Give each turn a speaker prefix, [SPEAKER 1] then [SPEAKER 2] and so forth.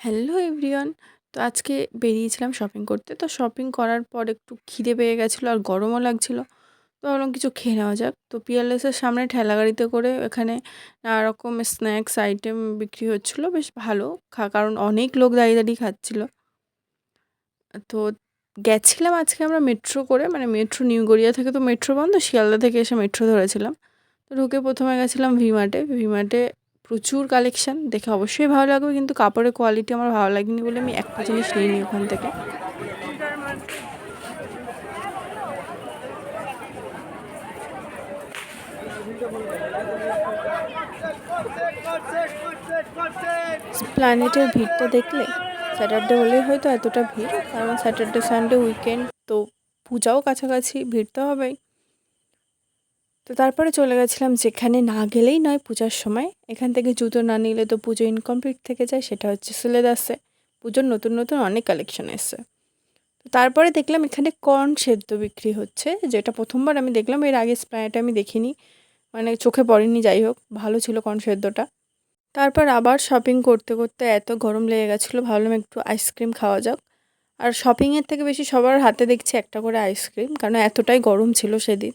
[SPEAKER 1] Hello everyone. তো আজকে বেরিয়েছিলাম শপিং করতে। তো শপিং করার পর একটু খিদে পেয়ে গেছিলো আর গরমও লাগছিল। তো ভাবলাম কিছু খেয়ে নেওয়া যাক। তো পিয়ারলেসের সামনে ঠেলাগাড়িতে করে এখানে নানা রকম স্ন্যাক্স আইটেম বিক্রি হচ্ছিলো। বেশ ভালো কারণ অনেক লোক দাঁড়িয়ে, দাঁড়িয়ে খাচ্ছিল। তো গেছিলাম আজকে আমরা মেট্রো করে, মানে মেট্রো নিউ গড়িয়া থেকে তো মেট্রো বন্ধ, শিয়ালদা থেকে এসে মেট্রো ধরেছিলাম। তো ঢুকে প্রথমে গেছিলাম ভি-মার্টে। ভি-মার্টে প্রচুর কালেকশন, দেখে অবশ্যই ভালো লাগবে, কিন্তু কাপড়ের কোয়ালিটি আমার ভালো লাগেনি বলে আমি একটা জিনিস নিইনি ওখান থেকে। প্ল্যানেটের ভিড়টা দেখলে স্যাটারডে হলেই হয়তো এতটা ভিড়, কারণ স্যাটারডে সানডে উইকেন্ড তো, পূজাও কাছাকাছি, ভিড় তো হবেই। তো তারপরে চলে গেছিলাম যেখানে না গেলেই নয় পূজার সময়, এখান থেকে জুতো না নিলে তো পুজো ইনকমপ্লিট থেকে যায়, সেটা হচ্ছে সিলেদাসে। পুজোর নতুন নতুন অনেক কালেকশন এসছে। তো তারপরে দেখলাম এখানে কর্ন সেদ্ধ বিক্রি হচ্ছে, যেটা প্রথমবার আমি দেখলাম, এর আগে স্প্রাইটা আমি দেখিনি, মানে চোখে পড়েনি। যাই হোক, ভালো ছিল কর্ন সেদ্ধটা। তারপর আবার শপিং করতে করতে এত গরম লেগে গেছিলো, ভাবলাম একটু আইসক্রিম খাওয়া যাক। আর শপিংয়ের থেকে বেশি সবার হাতে দেখছি একটা করে আইসক্রিম, কারণ এতটাই গরম ছিল সেদিন।